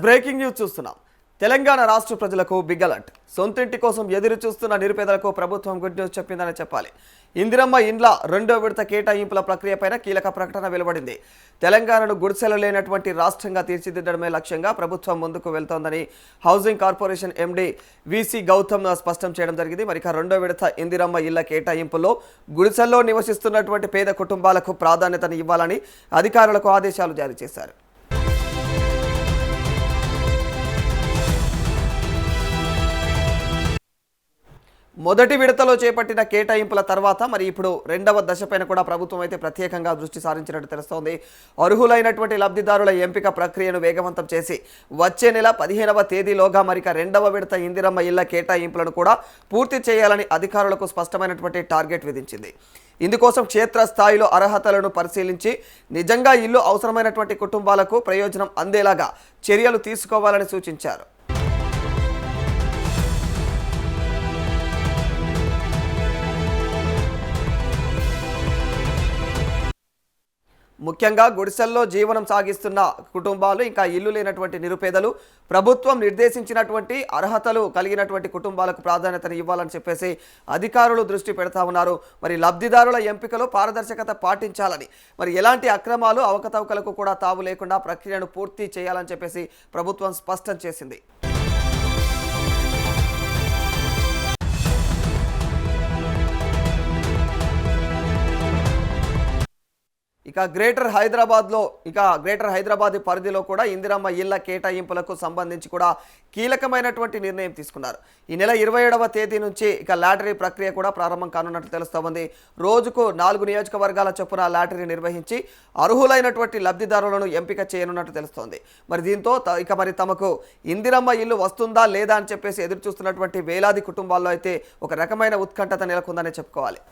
Breaking news చూస్తున్నాం. తెలంగాణ రాష్ట్ర ప్రజలకు బిగ్ అలర్ట్. సొంతింటి కోసం ఎదురు చూస్తున్న నిరుపేదలకు ప్రభుత్వం గుడ్ న్యూస్ చెప్పిందని చెప్పాలి. ఇందిరమ్మ ఇండ్ల రెండో విడత కేటాయింపుల ప్రక్రియపైన కీలక ప్రకటన వెలువడింది. తెలంగాణను గుడిసెలు లేనటువంటి రాష్ట్రంగా తీర్చిదిద్దడమే లక్ష్యంగా ప్రభుత్వం ముందుకు వెళ్తోందని housing corporation MD VC Gautam స్పష్టం చేయడం జరిగింది. మరి రెండో విడత ఇందిరమ్మ ఇళ్ల కేటాయింపుల్లో గుడిసెల్లో నివసిస్తున్నటువంటి పేద కుటుంబాలకు ప్రాధాన్యతను ఇవ్వాలని అధికారులకు ఆదేశాలు జారీ చేశారు. మొదటి విడతలో చేపట్టిన కేటాయింపుల తర్వాత మరి ఇప్పుడు రెండవ దశపైన కూడా ప్రభుత్వం అయితే ప్రత్యేకంగా దృష్టి సారించినట్టు తెలుస్తోంది. అర్హులైనటువంటి లబ్ధిదారుల ఎంపిక ప్రక్రియను వేగవంతం చేసి వచ్చే నెల 15వ తేదీలోగా మరిక రెండవ విడత ఇందిరమ్మ ఇళ్ల కేటాయింపులను కూడా పూర్తి చేయాలని అధికారులకు స్పష్టమైనటువంటి టార్గెట్ విధించింది. ఇందుకోసం క్షేత్రస్థాయిలో అర్హతలను పరిశీలించి నిజంగా ఇల్లు అవసరమైనటువంటి కుటుంబాలకు ప్రయోజనం అందేలాగా చర్యలు తీసుకోవాలని సూచించారు. ముఖ్యంగా గుడిసెల్లో జీవనం సాగిస్తున్న కుటుంబాలు, ఇంకా ఇల్లు లేనటువంటి నిరుపేదలు, ప్రభుత్వం నిర్దేశించినటువంటి అర్హతలు కలిగినటువంటి కుటుంబాలకు ప్రాధాన్యతను ఇవ్వాలని చెప్పేసి అధికారులు దృష్టి పెడతా ఉన్నారు. మరి లబ్ధిదారుల ఎంపికలో పారదర్శకత పాటించాలని, మరి ఎలాంటి అక్రమాలు అవకతవకలకు కూడా తావు లేకుండా ప్రక్రియను పూర్తి చేయాలని చెప్పేసి ప్రభుత్వం స్పష్టం చేసింది. గ్రేటర్ హైదరాబాద్ పరిధిలో కూడా ఇందిరమ్మ ఇళ్ల కేటాయింపులకు సంబంధించి కూడా కీలకమైనటువంటి నిర్ణయం తీసుకున్నారు. ఈ నెల 27వ తేదీ నుంచి లాటరీ ప్రక్రియ కూడా ప్రారంభం కానున్నట్లు తెలుస్తోంది. రోజుకు 4 నియోజకవర్గాల చొప్పున లాటరీ నిర్వహించి అర్హులైనటువంటి లబ్ధిదారులను ఎంపిక చేయనున్నట్లు తెలుస్తోంది. మరి దీంతో మరి తమకు ఇందిరమ్మ ఇల్లు వస్తుందా లేదా అని చెప్పేసి ఎదురు చూస్తున్నటువంటి వేలాది కుటుంబాల్లో అయితే ఒక రకమైన ఉత్కంఠత నెలకొందనే చెప్పుకోవాలి.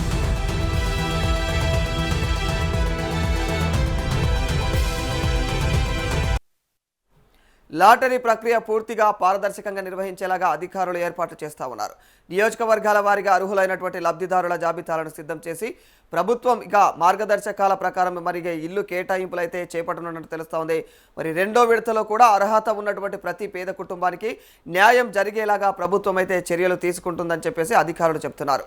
లాటరీ ప్రక్రియ పూర్తిగా పారదర్శకంగా నిర్వహించేలాగా అధికారులు ఏర్పాట్లు చేస్తూ ఉన్నారు. నియోజకవర్గాల వారీగా అర్హులైనటువంటి లబ్ధిదారుల జాబితాలను సిద్ధం చేసి ప్రభుత్వం మార్గదర్శకాల ప్రకారం మరి ఇల్లు కేటాయింపులు అయితే చేపట్టనున్నట్టు తెలుస్తోంది. మరి రెండో విడతలో కూడా అర్హత ఉన్నటువంటి ప్రతి పేద కుటుంబానికి న్యాయం జరిగేలాగా ప్రభుత్వం అయితే చర్యలు తీసుకుంటుందని చెప్పేసి అధికారులు చెప్తున్నారు.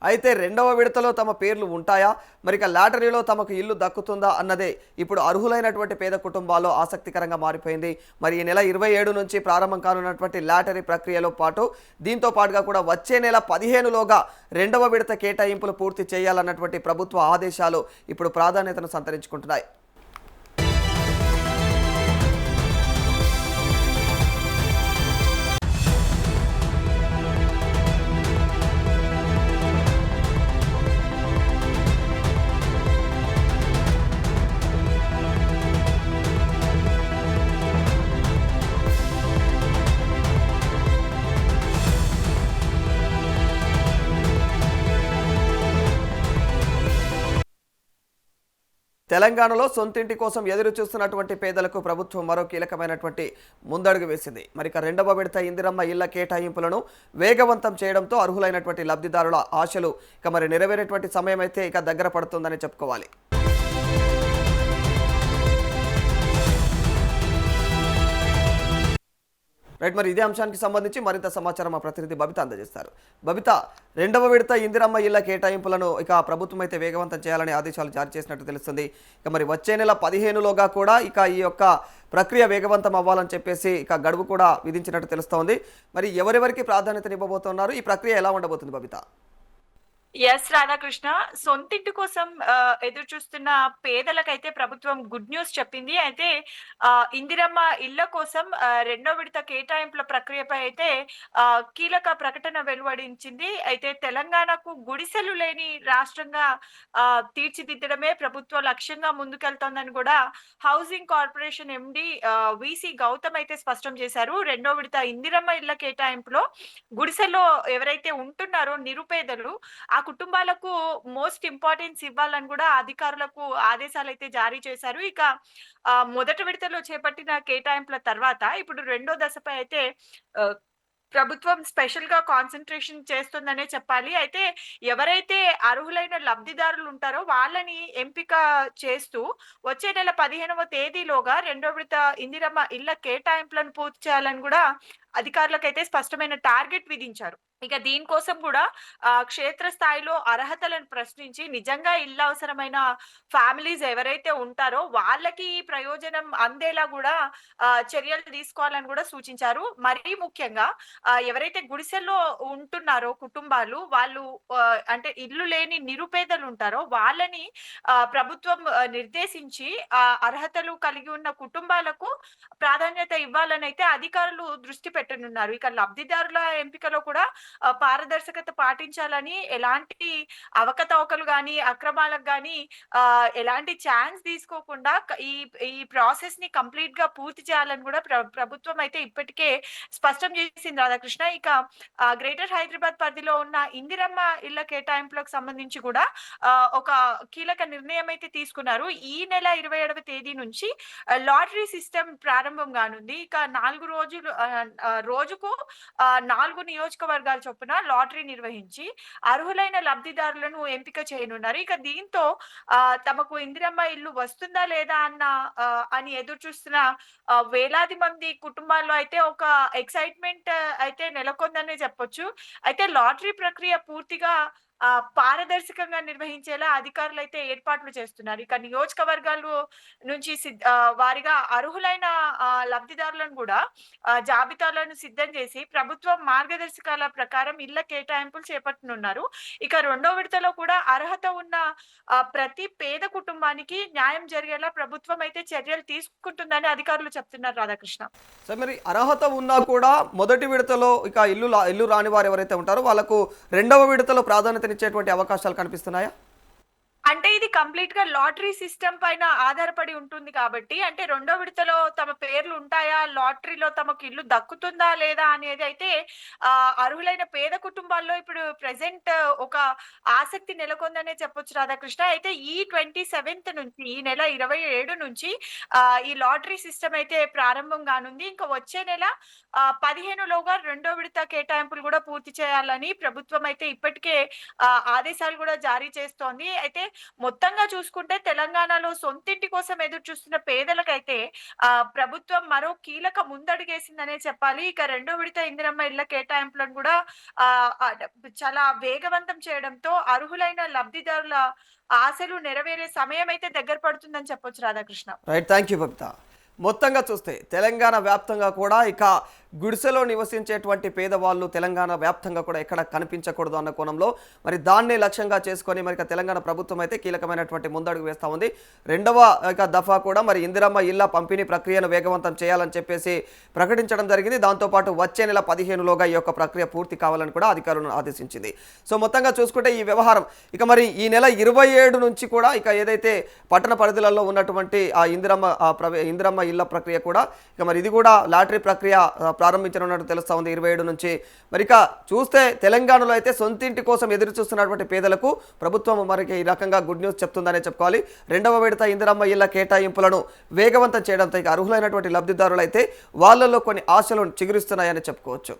అయితే రెండవ విడతలో తమ పేర్లు ఉంటాయా, మరి లాటరీలో తమకు ఇల్లు దక్కుతుందా అన్నదే ఇప్పుడు అర్హులైనటువంటి పేద కుటుంబాల్లో ఆసక్తికరంగా మారిపోయింది. మరి ఈ నెల 27 నుంచి ప్రారంభం కానున్నటువంటి లాటరీ ప్రక్రియలో పాటు దీంతో పాటుగా కూడా వచ్చే నెల 15లోగా రెండవ విడత కేటాయింపులు పూర్తి చేయాలన్నటువంటి ప్రభుత్వ ఆదేశాలు ఇప్పుడు ప్రాధాన్యతను సంతరించుకుంటున్నాయి. తెలంగాణలో సొంతింటి కోసం ఎదురు చూస్తున్నటువంటి పేదలకు ప్రభుత్వం మరో కీలకమైనటువంటి ముందడుగు వేసింది. మరి రెండవ విడత ఇందిరమ్మ ఇళ్ల కేటాయింపులను వేగవంతం చేయడంతో అర్హులైనటువంటి లబ్ధిదారుల ఆశలు మరి నెరవేరేటువంటి సమయం అయితే దగ్గర పడుతుందని చెప్పుకోవాలి. మరి ఇదే అంశానికి సంబంధించి మరింత సమాచారం మా ప్రతినిధి బబిత అందజేస్తారు. బబిత, రెండవ విడత ఇందిరమ్మ ఇళ్ల కేటాయింపులను ప్రభుత్వం అయితే వేగవంతం చేయాలని ఆదేశాలు జారీ చేసినట్టు తెలుస్తుంది. మరి వచ్చే నెల 15లోగా కూడా ఈ యొక్క ప్రక్రియ వేగవంతం అవ్వాలని చెప్పేసి గడువు కూడా విధించినట్టు తెలుస్తోంది. మరి ఎవరెవరికి ప్రాధాన్యతనివ్వబోతున్నారు, ఈ ప్రక్రియ ఎలా ఉండబోతుంది బబిత? ఎస్ రాధాకృష్ణ, సొంతింటి కోసం ఎదురు చూస్తున్న పేదలకైతే ప్రభుత్వం గుడ్ న్యూస్ చెప్పింది. అయితే ఇందిరమ్మ ఇళ్ల కోసం రెండో విడత కేటాయింపుల ప్రక్రియపై అయితే కీలక ప్రకటన వెలువడించింది. అయితే తెలంగాణకు గుడిసెలు లేని రాష్ట్రంగా తీర్చిదిద్దడమే ప్రభుత్వ లక్ష్యంగా ముందుకెళ్తోందని కూడా housing corporation MD VC Gautam అయితే స్పష్టం చేశారు. రెండో విడత ఇందిరమ్మ ఇళ్ల కేటాయింపులో గుడిసెల్లో ఎవరైతే ఉంటున్నారో నిరుపేదలు, ఆ కుటుంబాలకు మోస్ట్ ఇంపార్టెన్స్ ఇవ్వాలని కూడా అధికారులకు ఆదేశాలు అయితే జారీ చేశారు. మొదటి విడతలో చేపట్టిన కేటాయింపుల తర్వాత ఇప్పుడు రెండో దశపై అయితే ప్రభుత్వం స్పెషల్ గా కాన్సన్ట్రేషన్ చేస్తుందనే చెప్పాలి. అయితే ఎవరైతే అర్హులైన లబ్ధిదారులు ఉంటారో వాళ్ళని ఎంపిక చేస్తూ వచ్చే నెల 15వ తేదీలోగా రెండో విడత ఇందిరమ్మ ఇళ్ల కేటాయింపులను పూర్తి చేయాలని కూడా అధికారులకైతే స్పష్టమైన టార్గెట్ విధించారు. ఇక దీనికోసం కూడా క్షేత్ర స్థాయిలో అర్హతలను ప్రశ్నించి నిజంగా ఇల్లు అవసరమైన ఫ్యామిలీస్ ఎవరైతే ఉంటారో వాళ్ళకి ఈ ప్రయోజనం అందేలా కూడా చర్యలు తీసుకోవాలని కూడా సూచించారు. మరీ ముఖ్యంగా ఎవరైతే గుడిసెల్లో ఉంటున్నారో కుటుంబాలు వాళ్ళు అంటే ఇల్లు లేని నిరుపేదలు ఉంటారో వాళ్ళని ప్రభుత్వం నిర్దేశించి అర్హతలు కలిగి ఉన్న కుటుంబాలకు ప్రాధాన్యత ఇవ్వాలని అయితే అధికారులు దృష్టి పెట్టనున్నారు. ఇక లబ్ధిదారుల ఎంపికలో కూడా పారదర్శకత పాటించాలని, ఎలాంటి అవకతవకలు గాని అక్రమాలకు గాని ఎలాంటి ఛాన్స్ తీసుకోకుండా ఈ ఈ ప్రాసెస్ ని కంప్లీట్ గా పూర్తి చేయాలని కూడా ప్రభుత్వం అయితే ఇప్పటికే స్పష్టం చేసింది రాధాకృష్ణ. ఇక గ్రేటర్ హైదరాబాద్ పరిధిలో ఉన్న ఇందిరమ్మ ఇళ్ల కేటాయింపులకు సంబంధించి కూడా ఒక కీలక నిర్ణయం అయితే తీసుకున్నారు. ఈ నెల 27వ తేదీ నుంచి లాటరీ సిస్టమ్ ప్రారంభం కానుంది. ఇక 4 రోజులు రోజుకు 4 నియోజకవర్గాల చొప్పున లాటరీ నిర్వహించి అర్హులైన లబ్ధిదారులను ఎంపిక చేయనున్నారు. ఇక దీంతో తమకు ఇందిరమ్మ ఇల్లు వస్తుందా లేదా అని ఎదురు చూస్తున్న వేలాది మంది కుటుంబాల్లో అయితే ఒక ఎక్సైట్మెంట్ అయితే నెలకొందనే చెప్పొచ్చు. అయితే లాటరీ ప్రక్రియ పూర్తిగా పారదర్శకంగా నిర్వహించేలా అధికారులు అయితే ఏర్పాట్లు చేస్తున్నారు. ఇక నియోజకవర్గాలు నుంచి వారిగా అర్హులైన లబ్ధిదారులను కూడా జాబితాలను సిద్ధం చేసి ప్రభుత్వం మార్గదర్శకాల ప్రకారం ఇళ్ల కేటాయింపులు చేపట్టనున్నారు. ఇక రెండో విడతలో కూడా అర్హత ఉన్న ప్రతి పేద కుటుంబానికి న్యాయం జరిగేలా ప్రభుత్వం అయితే చర్యలు తీసుకుంటుందని అధికారులు చెప్తున్నారు రాధాకృష్ణ. సో మరి అర్హత ఉన్నా కూడా మొదటి విడతలో ఇక ఇల్లు రాని వారు ఎవరైతే ఉంటారో వాళ్ళకు రెండవ విడతలో ప్రాధాన్యతనిచ్చేటువంటి అవకాశాలు కనిపిస్తున్నాయా? అంటే ఇది కంప్లీట్ గా లాటరీ సిస్టమ్ పైన ఆధారపడి ఉంటుంది కాబట్టి, అంటే రెండో విడతలో తమ పేర్లు ఉంటాయా, లాటరీలో తమకు ఇల్లు దక్కుతుందా లేదా అనేది అయితే అర్హులైన పేద కుటుంబాల్లో ఇప్పుడు ప్రెసెంట్ ఒక ఆసక్తి నెలకొందనే చెప్పొచ్చు రాధాకృష్ణ. అయితే ఈ 27th నుంచి ఈ నెల 27 నుంచి ఈ లాటరీ సిస్టమ్ అయితే ప్రారంభం కానుంది. ఇంకా వచ్చే నెల 15లోగా రెండో విడత కేటాయింపులు కూడా పూర్తి చేయాలని ప్రభుత్వం అయితే ఇప్పటికే ఆదేశాలు కూడా జారీ చేస్తోంది. అయితే మొత్తంగా చూసుకుంటే తెలంగాణలో సొంతింటి కోసం ఎదురు చూస్తున్న పేదలకైతే ప్రభుత్వం మరో కీలక ముందడుగేసిందనే చెప్పాలి. ఇక రెండో విడత ఇందిరమ్మ ఇళ్ల కేటాయింపులను కూడా చాలా వేగవంతం చేయడంతో అర్హులైన లబ్ధిదారుల ఆశలు నెరవేరే సమయం అయితే దగ్గర పడుతుందని చెప్పొచ్చు Radhakrishna. Right, thank you Babita. మొత్తంగా చూస్తే తెలంగాణ వ్యాప్తంగా కూడా ఇక గుడిసెలో నివసించేటువంటి పేదవాళ్ళు తెలంగాణ వ్యాప్తంగా కూడా ఎక్కడ కనిపించకూడదు అన్న కోణంలో మరి దాన్నే లక్ష్యంగా చేసుకొని మరి తెలంగాణ ప్రభుత్వం అయితే కీలకమైనటువంటి ముందడుగు వేస్తూ ఉంది. రెండవ దఫా కూడా మరి ఇందిరమ్మ ఇళ్ల పంపిణీ ప్రక్రియను వేగవంతం చేయాలని చెప్పేసి ప్రకటించడం జరిగింది. దాంతోపాటు వచ్చే నెల 15లోగా ఈ యొక్క ప్రక్రియ పూర్తి కావాలని కూడా అధికారులను ఆదేశించింది. సో మొత్తంగా చూసుకుంటే ఈ వ్యవహారం ఇక మరి ఈ నెల 27 నుంచి కూడా ఇక ఏదైతే పట్టణ పరిధులలో ఉన్నటువంటి ఆ ఇందిరమ్మ ఇళ్ల ప్రక్రియ కూడా ఇక మరి ఇది కూడా లాటరీ ప్రక్రియ ప్రారంభించనున్నట్టు తెలుస్తా ఉంది 27 నుంచి. మరి ఇక చూస్తే తెలంగాణలో అయితే సొంతింటి కోసం ఎదురు చూస్తున్నటువంటి పేదలకు ప్రభుత్వం మరికి ఈ రకంగా గుడ్ న్యూస్ చెప్తుందనే చెప్పుకోవాలి. రెండవ విడత ఇందిరమ్మ ఇళ్ల కేటాయింపులను వేగవంతం చేయడంతో ఇక అర్హులైనటువంటి లబ్ధిదారులు అయితే వాళ్ళలో కొన్ని ఆశలు చిగురిస్తున్నాయని చెప్పుకోవచ్చు.